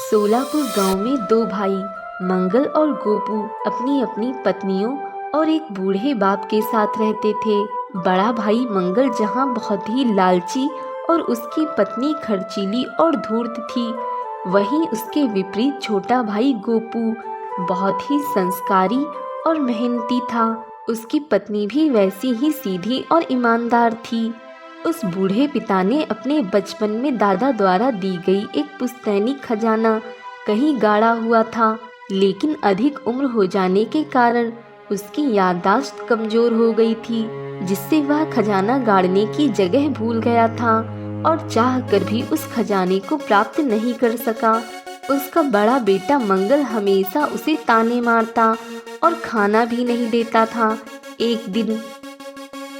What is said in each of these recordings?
सोलापुर गांव में दो भाई मंगल और गोपू अपनी अपनी पत्नियों और एक बूढ़े बाप के साथ रहते थे। बड़ा भाई मंगल जहां बहुत ही लालची और उसकी पत्नी खर्चीली और धूर्त थी, वहीं उसके विपरीत छोटा भाई गोपू बहुत ही संस्कारी और मेहनती था। उसकी पत्नी भी वैसी ही सीधी और ईमानदार थी। उस बूढ़े पिता ने अपने बचपन में दादा द्वारा दी गई एक पुश्तैनी खजाना कहीं गाड़ा हुआ था, लेकिन अधिक उम्र हो जाने के कारण उसकी याददाश्त कमजोर हो गई थी, जिससे वह खजाना गाड़ने की जगह भूल गया था और चाह कर भी उस खजाने को प्राप्त नहीं कर सका। उसका बड़ा बेटा मंगल हमेशा उसे ताने मारता और खाना भी नहीं देता था। एक दिन,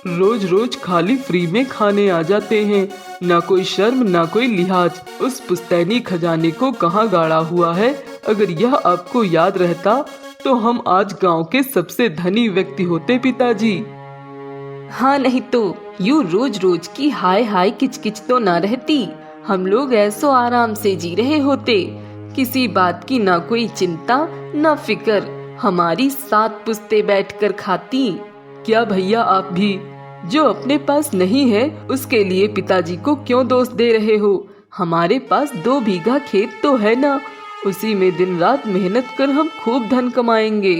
रोज रोज खाली फ्री में खाने आ जाते हैं, ना कोई शर्म ना कोई लिहाज। उस पुश्तैनी खजाने को कहाँ गाड़ा हुआ है? अगर यह आपको याद रहता तो हम आज गांव के सबसे धनी व्यक्ति होते पिताजी। हाँ, नहीं तो यूँ रोज रोज की हाय हाय किचकिच तो ना रहती। हम लोग ऐसो आराम से जी रहे होते, किसी बात की ना कोई चिंता ना फिक्र। हमारी 7 पुश्ते बैठकर खाती। क्या भैया, आप भी जो अपने पास नहीं है उसके लिए पिताजी को क्यों दोष दे रहे हो? हमारे पास 2 बीघा खेत तो है ना, उसी में दिन रात मेहनत कर हम खूब धन कमाएंगे।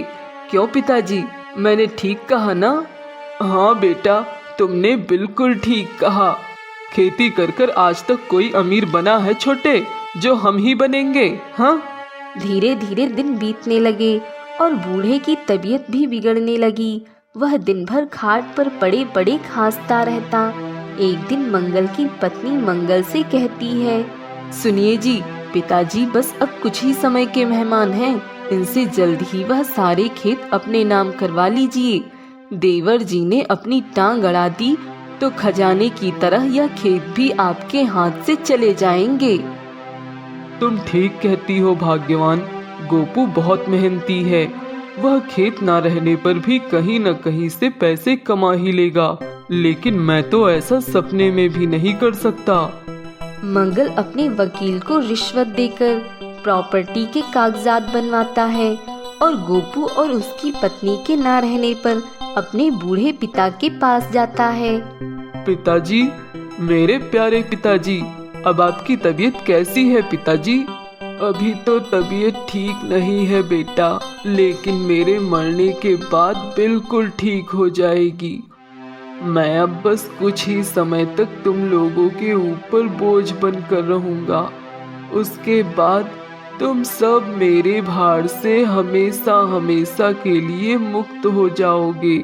क्यों पिताजी, मैंने ठीक कहा ना? हाँ बेटा, तुमने बिल्कुल ठीक कहा। खेती कर कर आज तक कोई अमीर बना है छोटे, जो हम ही बनेंगे? हाँ। धीरे धीरे दिन बीतने लगे और बूढ़े की तबीयत भी बिगड़ने लगी। वह दिन भर खाट पर पड़े पड़े खांसता रहता। एक दिन मंगल की पत्नी मंगल से कहती है, सुनिए जी, पिताजी बस अब कुछ ही समय के मेहमान हैं, इनसे जल्द ही वह सारे खेत अपने नाम करवा लीजिए। देवर जी ने अपनी टांग अड़ा दी तो खजाने की तरह यह खेत भी आपके हाथ से चले जाएंगे। तुम ठीक कहती हो भाग्यवान। गोपू बहुत मेहनती है, वह खेत ना रहने पर भी कहीं न कहीं से पैसे कमा ही लेगा, लेकिन मैं तो ऐसा सपने में भी नहीं कर सकता। मंगल अपने वकील को रिश्वत देकर प्रॉपर्टी के कागजात बनवाता है और गोपू और उसकी पत्नी के ना रहने पर अपने बूढ़े पिता के पास जाता है। पिताजी, मेरे प्यारे पिताजी, अब आपकी तबीयत कैसी है पिताजी? अभी तो तबीयत ठीक नहीं है बेटा, लेकिन मेरे मरने के बाद बिल्कुल ठीक हो जाएगी। मैं अब बस कुछ ही समय तक तुम लोगों के ऊपर बोझ बनकर रहूंगा। उसके बाद तुम सब मेरे भार से हमेशा हमेशा के लिए मुक्त हो जाओगे।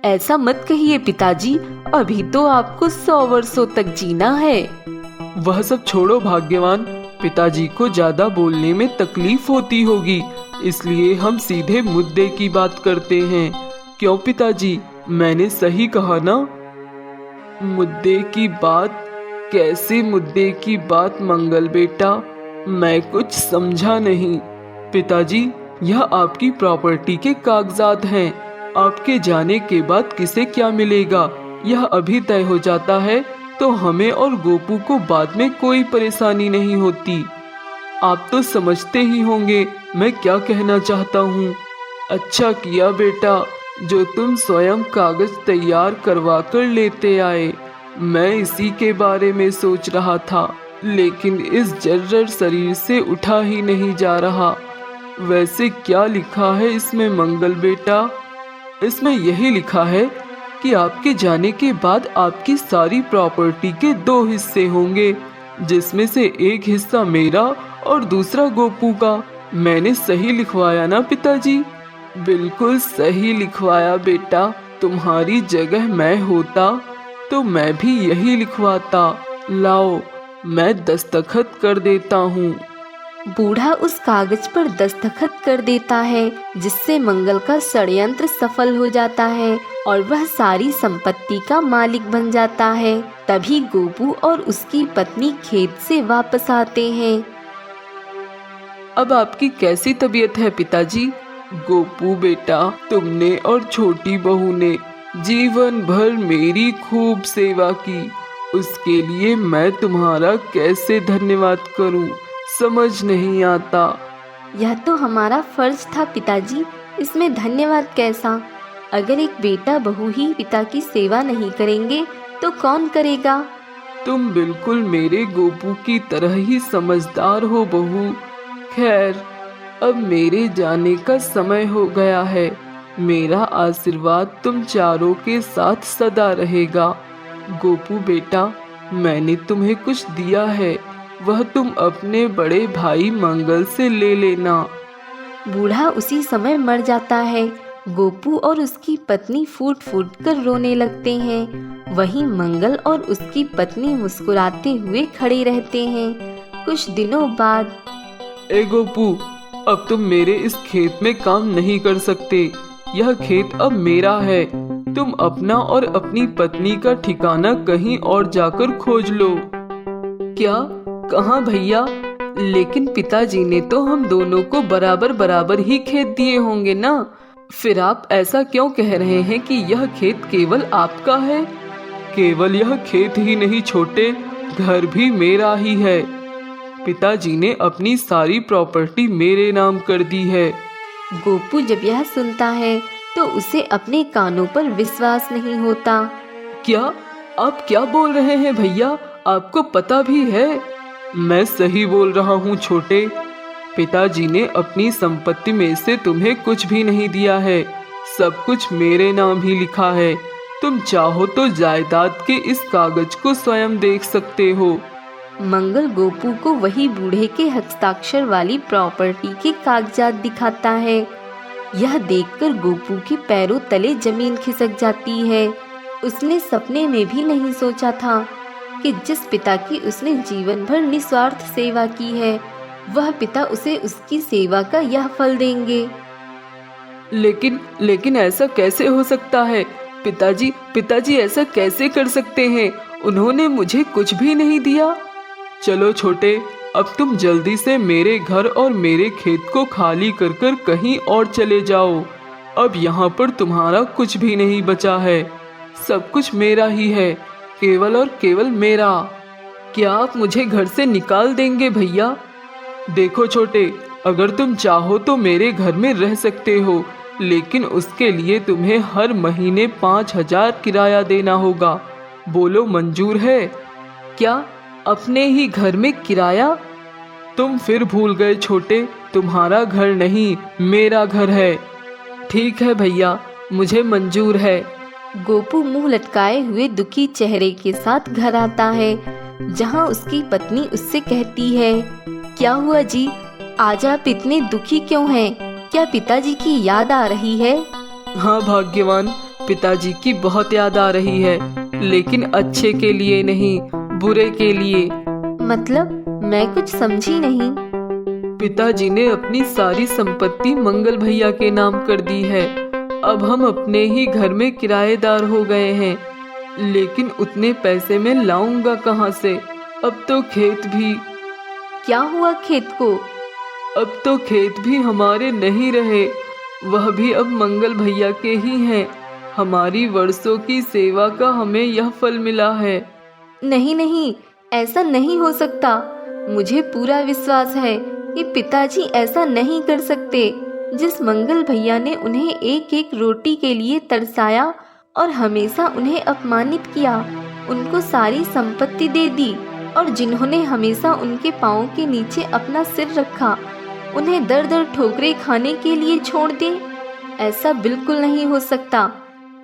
ऐसा मत कहिए पिताजी, अभी तो आपको 100 वर्षों तक जीना है। वह सब छोड़ो भाग्यवान, पिताजी को ज्यादा बोलने में तकलीफ होती होगी, इसलिए हम सीधे मुद्दे की बात करते हैं। क्यों पिताजी, मैंने सही कहा ना? मुद्दे की बात? कैसे मुद्दे की बात मंगल बेटा? मैं कुछ समझा नहीं। पिताजी, यह आपकी प्रॉपर्टी के कागजात हैं। आपके जाने के बाद किसे क्या मिलेगा, यह अभी तय हो जाता है तो हमें और गोपू को बाद में कोई परेशानी नहीं होती। आप तो समझते ही होंगे मैं क्या कहना चाहता हूँ। अच्छा किया बेटा जो तुम स्वयं कागज तैयार करवा कर लेते आए। मैं इसी के बारे में सोच रहा था, लेकिन इस जर्जर शरीर से उठा ही नहीं जा रहा। वैसे क्या लिखा है इसमें मंगल बेटा? इसमें यही लिखा है कि आपके जाने के बाद आपकी सारी प्रॉपर्टी के 2 हिस्से होंगे, जिसमें से एक हिस्सा मेरा और दूसरा गोपू का। मैंने सही लिखवाया ना पिताजी? बिल्कुल सही लिखवाया बेटा। तुम्हारी जगह मैं होता तो मैं भी यही लिखवाता। लाओ, मैं दस्तखत कर देता हूँ। बूढ़ा उस कागज पर दस्तखत कर देता है, जिससे मंगल का षड्यंत्र सफल हो जाता है और वह सारी संपत्ति का मालिक बन जाता है। तभी गोपू और उसकी पत्नी खेत से वापस आते हैं। अब आपकी कैसी तबीयत है पिताजी? गोपू बेटा, तुमने और छोटी बहू ने जीवन भर मेरी खूब सेवा की, उसके लिए मैं तुम्हारा कैसे धन्यवाद करूं? समझ नहीं आता। यह तो हमारा फर्ज था पिताजी, इसमें धन्यवाद कैसा। अगर एक बेटा बहू ही पिता की सेवा नहीं करेंगे तो कौन करेगा। तुम बिल्कुल मेरे गोपू की तरह ही समझदार हो बहू। खैर, अब मेरे जाने का समय हो गया है। मेरा आशीर्वाद तुम चारों के साथ सदा रहेगा। गोपू बेटा, मैंने तुम्हें कुछ दिया है, वह तुम अपने बड़े भाई मंगल से ले लेना। बूढ़ा उसी समय मर जाता है। गोपू और उसकी पत्नी फूट फूट कर रोने लगते हैं। वहीं मंगल और उसकी पत्नी मुस्कुराते हुए खड़े रहते हैं। कुछ दिनों बाद, ए गोपू, अब तुम मेरे इस खेत में काम नहीं कर सकते। यह खेत अब मेरा है। तुम अपना और अपनी पत्नी का ठिकाना कहीं और जाकर खोज लो। क्या? कहाँ भैया? लेकिन पिताजी ने तो हम दोनों को बराबर बराबर ही खेत दिए होंगे ना। फिर आप ऐसा क्यों कह रहे हैं कि यह खेत केवल आपका है? केवल यह खेत ही नहीं छोटे, घर भी मेरा ही है। पिताजी ने अपनी सारी प्रॉपर्टी मेरे नाम कर दी है। गोपू जब यह सुनता है तो उसे अपने कानों पर विश्वास नहीं होता। क्या? आप क्या बोल रहे हैं भैया? आपको पता भी है? मैं सही बोल रहा हूँ छोटे। पिताजी ने अपनी संपत्ति में से तुम्हें कुछ भी नहीं दिया है। सब कुछ मेरे नाम ही लिखा है। तुम चाहो तो जायदाद के इस कागज को स्वयं देख सकते हो। मंगल गोपू को वही बूढ़े के हस्ताक्षर वाली प्रॉपर्टी के कागजात दिखाता है। यह देखकर गोपू के पैरों तले जमीन खिसक जाती है। उसने सपने में भी नहीं सोचा था कि जिस पिता की उसने जीवन भर निस्वार्थ सेवा की है, वह पिता उसे उसकी सेवा का यह फल देंगे। लेकिन ऐसा कैसे हो सकता है? पिताजी ऐसा कैसे कर सकते हैं? उन्होंने मुझे कुछ भी नहीं दिया। चलो छोटे, अब तुम जल्दी से मेरे घर और मेरे खेत को खाली कर कर कहीं और चले जाओ। अब यहाँ पर तुम्हारा कुछ भी नहीं बचा है। सब कुछ मेरा ही है, केवल और केवल मेरा। क्या आप मुझे घर से निकाल देंगे भैया? देखो छोटे, अगर तुम चाहो तो मेरे घर में रह सकते हो, लेकिन उसके लिए तुम्हें हर महीने 5,000 किराया देना होगा। बोलो मंजूर है? क्या? अपने ही घर में किराया? तुम फिर भूल गए छोटे, तुम्हारा घर नहीं, मेरा घर है। ठीक है भैया, मुझे मंजूर है। गोपू मुंह लटकाए हुए दुखी चेहरे के साथ घर आता है, जहां उसकी पत्नी उससे कहती है, क्या हुआ जी, आज आप इतने दुखी क्यों हैं? क्या पिताजी की याद आ रही है? हाँ भाग्यवान, पिताजी की बहुत याद आ रही है, लेकिन अच्छे के लिए नहीं, बुरे के लिए। मतलब? मैं कुछ समझी नहीं। पिताजी ने अपनी सारी संपत्ति मंगल भैया के नाम कर दी है। अब हम अपने ही घर में किराएदार हो गए हैं, लेकिन उतने पैसे मैं लाऊंगा कहाँ से? अब तो खेत भी। क्या हुआ खेत को? अब तो खेत भी हमारे नहीं रहे, वह भी अब मंगल भैया के ही हैं। हमारी वर्षों की सेवा का हमें यह फल मिला है। नहीं, ऐसा नहीं हो सकता। मुझे पूरा विश्वास है कि पिताजी ऐसा नहीं कर सकते। जिस मंगल भैया ने उन्हें एक एक रोटी के लिए तरसाया और हमेशा उन्हें अपमानित किया, उनको सारी संपत्ति दे दी, और जिन्होंने हमेशा उनके पाँव के नीचे अपना सिर रखा, उन्हें दर दर ठोकरें खाने के लिए छोड़ दे, ऐसा बिल्कुल नहीं हो सकता।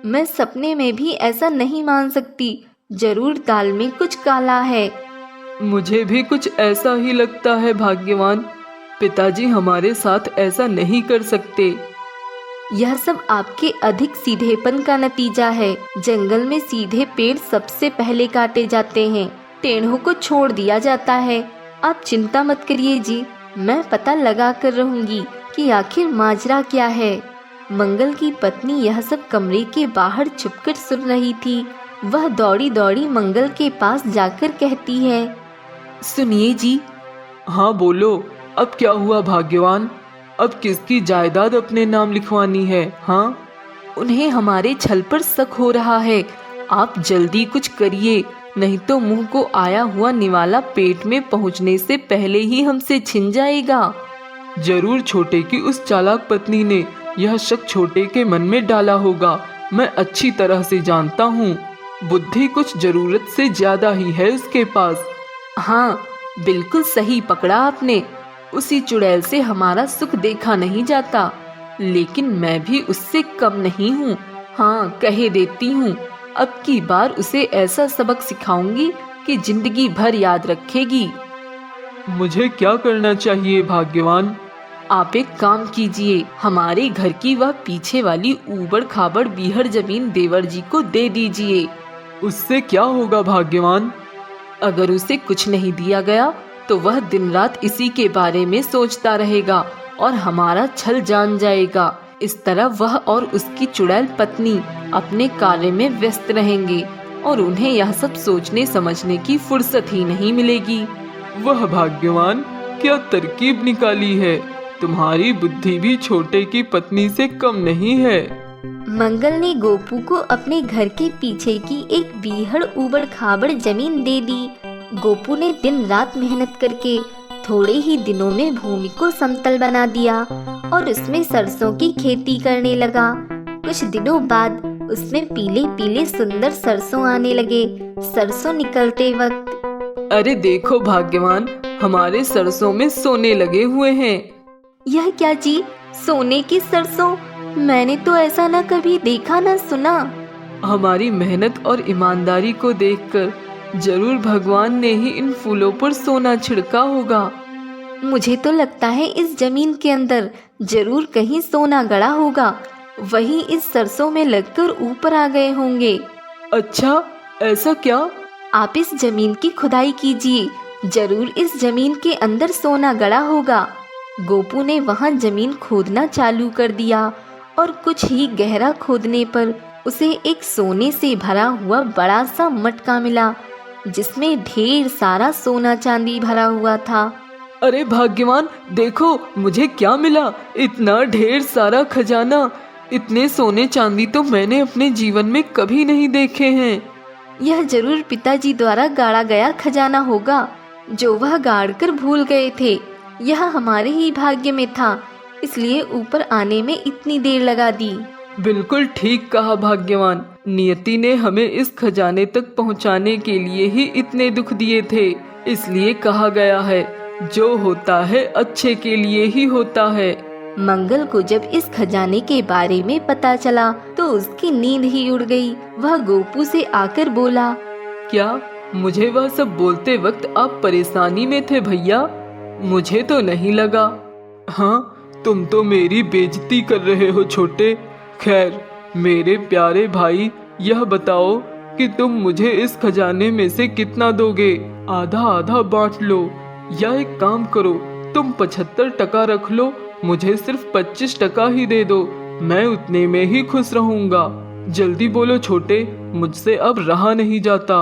मैं सपने में भी ऐसा नहीं मान सकती। जरूर दाल में कुछ काला है। मुझे भी कुछ ऐसा ही लगता है भाग्यवान। पिताजी हमारे साथ ऐसा नहीं कर सकते। यह सब आपके अधिक सीधेपन का नतीजा है। जंगल में सीधे पेड़ सबसे पहले काटे जाते हैं, टेढ़ों को छोड़ दिया जाता है। आप चिंता मत करिए जी, मैं पता लगा कर रहूंगी कि आखिर माजरा क्या है। मंगल की पत्नी यह सब कमरे के बाहर छुपकर सुन रही थी। वह दौड़ी दौड़ी मंगल के पास जाकर कहती है, सुनिए जी। हाँ बोलो, अब क्या हुआ भाग्यवान? अब किसकी जायदाद अपने नाम लिखवानी है? हाँ, उन्हें हमारे छल पर शक हो रहा है। आप जल्दी कुछ करिए, नहीं तो मुंह को आया हुआ निवाला पेट में पहुंचने से पहले ही हमसे छिन जाएगा। जरूर छोटे की उस चालाक पत्नी ने यह शक छोटे के मन में डाला होगा। मैं अच्छी तरह से जानता हूँ, बुद्धि कुछ जरूरत से ज्यादा ही है उसके पास। हाँ, बिल्कुल सही पकड़ा आपने। उसी चुड़ैल से हमारा सुख देखा नहीं जाता, लेकिन मैं भी उससे कम नहीं हूँ। हाँ, कहे देती हूँ, अब की बार उसे ऐसा सबक सिखाऊंगी कि जिंदगी भर याद रखेगी। मुझे क्या करना चाहिए भाग्यवान? आप एक काम कीजिए, हमारे घर की वह पीछे वाली ऊबड़ खाबड़ बीहड़ जमीन देवर जी को दे दीजिए। उससे क्या होगा भाग्यवान? अगर उसे कुछ नहीं दिया गया तो वह दिन रात इसी के बारे में सोचता रहेगा और हमारा छल जान जाएगा। इस तरह वह और उसकी चुड़ैल पत्नी अपने कार्य में व्यस्त रहेंगे और उन्हें यह सब सोचने समझने की फुर्सत ही नहीं मिलेगी। वह भाग्यवान क्या तरकीब निकाली है! तुम्हारी बुद्धि भी छोटे की पत्नी से कम नहीं है। मंगल ने गोपू को अपने घर के पीछे की एक बीहड़ ऊबड़ खाबड़ जमीन दे दी। गोपू ने दिन रात मेहनत करके थोड़े ही दिनों में भूमि को समतल बना दिया और उसमें सरसों की खेती करने लगा। कुछ दिनों बाद उसमें पीले पीले सुंदर सरसों आने लगे। सरसों निकलते वक्त, अरे देखो भाग्यवान, हमारे सरसों में सोने लगे हुए हैं। यह क्या जी, सोने की सरसों? मैंने तो ऐसा न कभी देखा न सुना। हमारी मेहनत और ईमानदारी को देखकर जरूर भगवान ने ही इन फूलों पर सोना छिड़का होगा। मुझे तो लगता है इस जमीन के अंदर जरूर कहीं सोना गड़ा होगा, वही इस सरसों में लगकर ऊपर आ गए होंगे। अच्छा, ऐसा क्या? आप इस जमीन की खुदाई कीजिए, जरूर इस जमीन के अंदर सोना गड़ा होगा। गोपू ने वहां जमीन खोदना चालू कर दिया और कुछ ही गहरा खोदने पर उसे एक सोने से भरा हुआ बड़ा सा मटका मिला, जिसमें ढेर सारा सोना चांदी भरा हुआ था। अरे भाग्यवान, देखो मुझे क्या मिला! इतना ढेर सारा खजाना! इतने सोने चांदी तो मैंने अपने जीवन में कभी नहीं देखे हैं। यह जरूर पिताजी द्वारा गाड़ा गया खजाना होगा, जो वह गाड़ कर भूल गए थे। यह हमारे ही भाग्य में था, इसलिए ऊपर आने में इतनी देर लगा दी। बिल्कुल ठीक कहा भाग्यवान, नियति ने हमें इस खजाने तक पहुंचाने के लिए ही इतने दुख दिए थे। इसलिए कहा गया है, जो होता है अच्छे के लिए ही होता है। मंगल को जब इस खजाने के बारे में पता चला तो उसकी नींद ही उड़ गई। वह गोपू से आकर बोला, क्या मुझे वह सब बोलते वक्त आप परेशानी में थे भैया? मुझे तो नहीं लगा। हाँ, तुम तो मेरी बेइज्जती कर रहे हो छोटे। खैर मेरे प्यारे भाई, यह बताओ कि तुम मुझे इस खजाने में से कितना दोगे? आधा आधा बांट लो, या एक काम करो, तुम 75% रख लो, मुझे सिर्फ 25% ही दे दो। मैं उतने में ही खुश रहूंगा। जल्दी बोलो छोटे, मुझसे अब रहा नहीं जाता।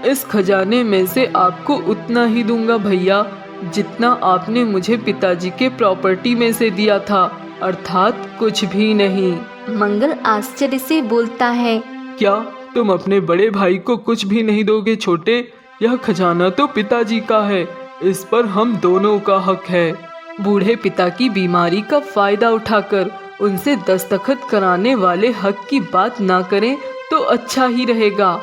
इस खजाने में से आपको उतना ही दूंगा भैया, जितना आपने मुझे पिताजी के प्रॉपर्टी में से दिया था, अर्थात कुछ भी नहीं। मंगल आश्चर्य से बोलता है, क्या तुम अपने बड़े भाई को कुछ भी नहीं दोगे छोटे? यह खजाना तो पिताजी का है, इस पर हम दोनों का हक है। बूढ़े पिता की बीमारी का फायदा उठाकर उनसे दस्तखत कराने वाले हक की बात ना करें तो अच्छा ही रहेगा।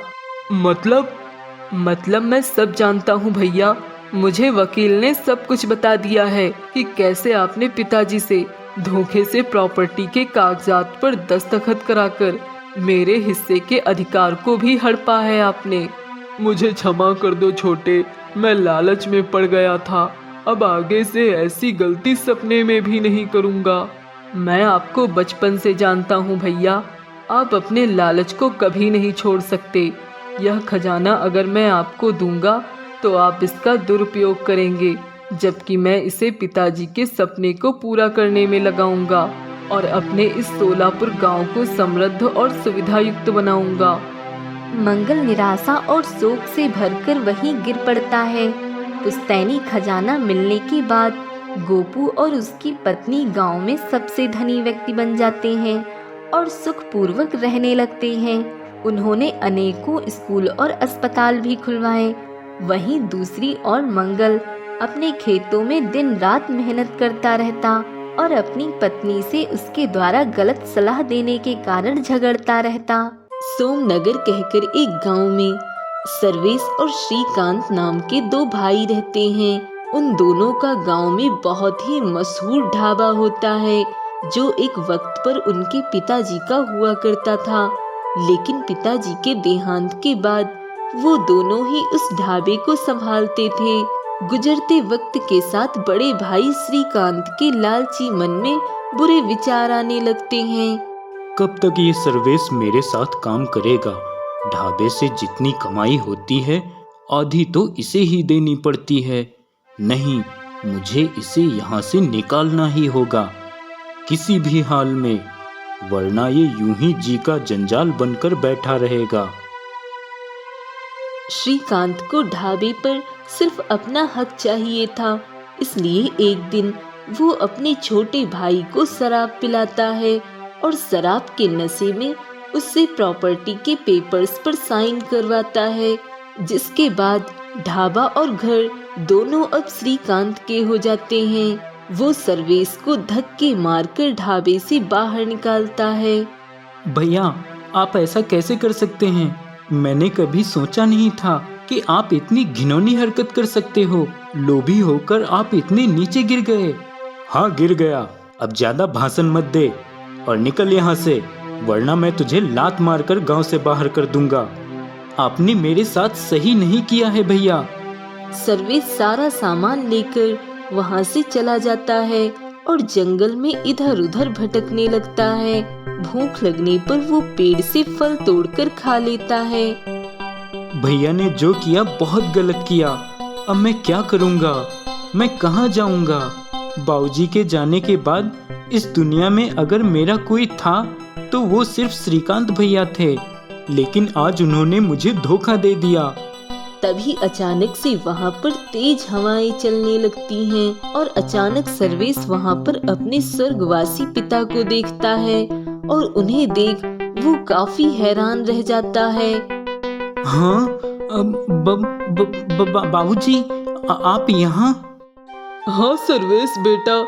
मतलब मैं सब जानता हूँ भैया। मुझे वकील ने सब कुछ बता दिया है कि कैसे आपने पिताजी से धोखे से प्रॉपर्टी के कागजात पर दस्तखत कराकर मेरे हिस्से के अधिकार को भी हड़पा है आपने। मुझे क्षमा कर दो छोटे, मैं लालच में पड़ गया था। अब आगे से ऐसी गलती सपने में भी नहीं करूँगा। मैं आपको बचपन से जानता हूँ भैया, आप अपने लालच को कभी नहीं छोड़ सकते। यह खजाना अगर मैं आपको दूंगा तो आप इसका दुरुपयोग करेंगे, जबकि मैं इसे पिताजी के सपने को पूरा करने में लगाऊंगा और अपने इस सोलापुर गांव को समृद्ध और सुविधा युक्त बनाऊंगा। मंगल निराशा और शोक से भरकर वहीं गिर पड़ता है। पुश्तैनी खजाना मिलने के बाद गोपू और उसकी पत्नी गांव में सबसे धनी व्यक्ति बन जाते हैं और सुखपूर्वक रहने लगते हैं। उन्होंने अनेकों स्कूल और अस्पताल भी खुलवाए। वहीं दूसरी ओर मंगल अपने खेतों में दिन रात मेहनत करता रहता और अपनी पत्नी से उसके द्वारा गलत सलाह देने के कारण झगड़ता रहता। सोमनगर कहकर एक गांव में सर्वेश और श्रीकांत नाम के दो भाई रहते हैं। उन दोनों का गांव में बहुत ही मशहूर ढाबा होता है, जो एक वक्त पर उनके पिताजी का हुआ करता था। लेकिन पिताजी के देहांत के बाद वो दोनों ही उस ढाबे को संभालते थे। गुजरते वक्त के साथ बड़े भाई श्रीकांत के लालची मन में बुरे विचार आने लगते हैं। कब तक ये सर्वेश मेरे साथ काम करेगा? ढाबे से जितनी कमाई होती है आधी तो इसे ही देनी पड़ती है। नहीं, मुझे इसे यहाँ से निकालना ही होगा किसी भी हाल में, वरना ये यूं ही जी का जंजाल बनकर बैठा रहेगा। श्रीकांत को ढाबे पर सिर्फ अपना हक चाहिए था, इसलिए एक दिन वो अपने छोटे भाई को शराब पिलाता है और शराब के नशे में उससे प्रॉपर्टी के पेपर्स पर साइन करवाता है, जिसके बाद ढाबा और घर दोनों अब श्रीकांत के हो जाते हैं। वो सर्वेश को धक्के मारकर ढाबे से बाहर निकालता है। भैया, आप ऐसा कैसे कर सकते हैं? मैंने कभी सोचा नहीं था कि आप इतनी घिनौनी हरकत कर सकते हो। लोभी होकर आप इतने नीचे गिर गए। हाँ, गिर गया। अब ज्यादा भाषण मत दे और निकल यहाँ से, वरना मैं तुझे लात मारकर गांव से बाहर कर दूंगा। आपने मेरे साथ सही नहीं किया है भैया। सर्वेश सारा सामान लेकर वहाँ से चला जाता है और जंगल में इधर उधर भटकने लगता है। भूख लगने पर वो पेड़ से फल तोड़कर खा लेता है। भैया ने जो किया बहुत गलत किया। अब मैं क्या करूँगा? मैं कहाँ जाऊँगा? बाबूजी के जाने के बाद इस दुनिया में अगर मेरा कोई था तो वो सिर्फ श्रीकांत भैया थे, लेकिन आज उन्होंने मुझे धोखा दे दिया। तभी अचानक से वहाँ पर तेज हवाएं चलने लगती हैं और अचानक सर्वेश वहाँ पर अपने स्वर्गवासी पिता को देखता है और उन्हें देख वो काफी हैरान रह जाता है। हाँ, बाबूजी, आप यहाँ? हाँ सर्वेश बेटा,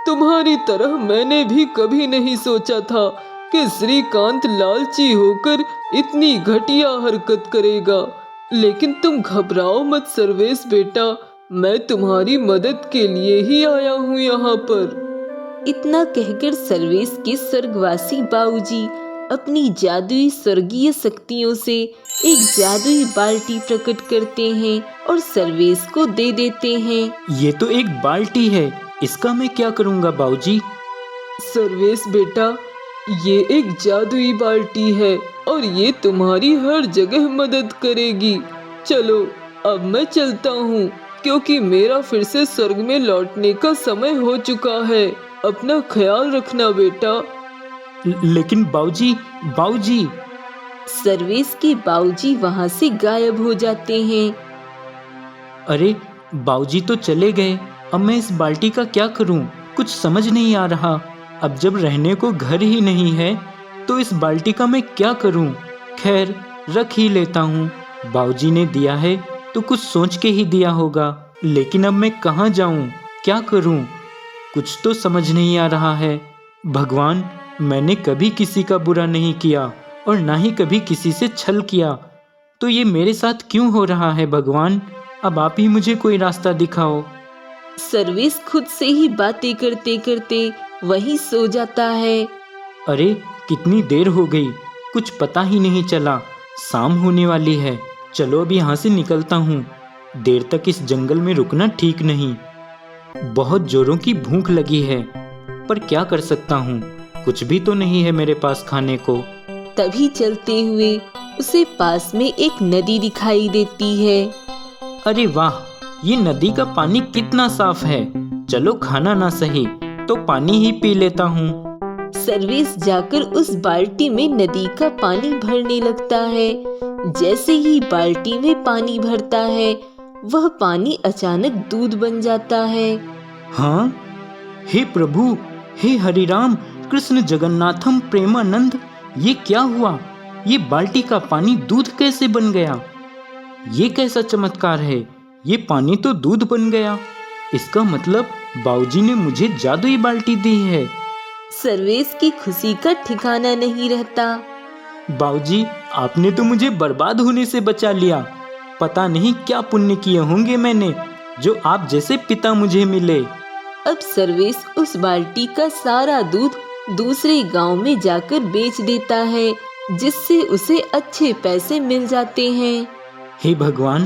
तुम्हारी तरह मैंने भी कभी नहीं सोचा था कि श्रीकांत लालची होकर इतनी घटिया हरकत करेगा। लेकिन तुम घबराओ मत सर्वेश बेटा, मैं तुम्हारी मदद के लिए ही आया हूँ यहाँ पर। इतना कहकर सर्वेश के स्वर्गवासी बाबूजी अपनी जादुई स्वर्गीय शक्तियों से एक जादुई बाल्टी प्रकट करते हैं और सर्वेश को दे देते हैं। ये तो एक बाल्टी है, इसका मैं क्या करूँगा बाबूजी? सर्वेश बेटा, ये एक जादुई बाल्टी है और ये तुम्हारी हर जगह मदद करेगी। चलो अब मैं चलता हूँ, क्योंकि मेरा फिर से स्वर्ग में लौटने का समय हो चुका है। अपना ख्याल रखना बेटा। लेकिन बाबूजी। सर्वेश के बाबूजी वहाँ से गायब हो जाते हैं। अरे बाबूजी तो चले गए, अब मैं इस बाल्टी का क्या करूँ? कुछ समझ नहीं आ रहा। अब जब रहने को घर ही नहीं है तो इस बाल्टी का मैं क्या करूं? खैर, रख ही लेता हूं। बाबूजी ने दिया है तो कुछ सोच के ही दिया होगा, लेकिन अब मैं कहां जाऊं? क्या करूं? कुछ तो समझ नहीं आ रहा है। भगवान, मैंने कभी किसी का बुरा नहीं किया और ना ही कभी किसी से छल किया, तो ये मेरे साथ क्यों हो रहा है भगवान? अब आप ही मुझे कोई रास्ता दिखाओ। सर्वेश खुद से ही बातें करते करते वहीं सो जाता है। अरे कितनी देर हो गई, कुछ पता ही नहीं चला। शाम होने वाली है। चलो अब यहाँ से निकलता हूँ। देर तक इस जंगल में रुकना ठीक नहीं। बहुत जोरों की भूख लगी है, पर क्या कर सकता हूँ? कुछ भी तो नहीं है मेरे पास खाने को। तभी चलते हुए उसे पास में एक नदी दिखाई देती है। अरे वाह, ये नदी का पानी कितना साफ है। चलो खाना ना सही तो पानी ही पी लेता हूँ। सर्वेश जाकर उस बाल्टी में नदी का पानी भरने लगता है। जैसे ही बाल्टी में पानी भरता है, वह पानी अचानक दूध बन जाता है। हाँ, हे प्रभु, हे हरिराम कृष्ण जगन्नाथम प्रेमानंद, ये क्या हुआ? ये बाल्टी का पानी दूध कैसे बन गया? ये कैसा चमत्कार है? ये पानी तो दूध बन गया। इसका मतलब बाबूजी ने मुझे जादुई बाल्टी दी है। सर्वेश की खुशी का ठिकाना नहीं रहता। बाबूजी, आपने तो मुझे बर्बाद होने से बचा लिया। पता नहीं क्या पुण्य किए होंगे मैंने, जो आप जैसे पिता मुझे मिले। अब सर्वेश उस बाल्टी का सारा दूध दूसरे गांव में जाकर बेच देता है, जिससे उसे अच्छे पैसे मिल जाते हैं। हे भगवान,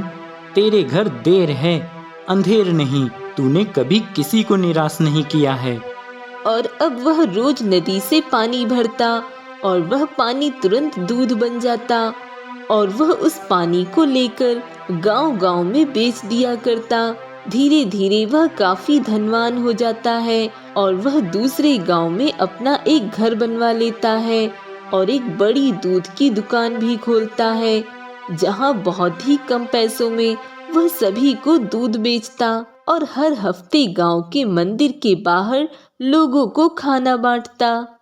तेरे घर देर है अंधेर नहीं। तूने कभी किसी को निराश नहीं किया है। और अब वह रोज नदी से पानी भरता और वह पानी तुरंत दूध बन जाता और वह उस पानी को लेकर गांव-गांव में बेच दिया करता। धीरे धीरे वह काफी धनवान हो जाता है और वह दूसरे गांव में अपना एक घर बनवा लेता है और एक बड़ी दूध की दुकान भी खोलता है, जहां बहुत ही कम पैसों में वह सभी को दूध बेचता और हर हफ्ते गांव के मंदिर के बाहर लोगों को खाना बांटता।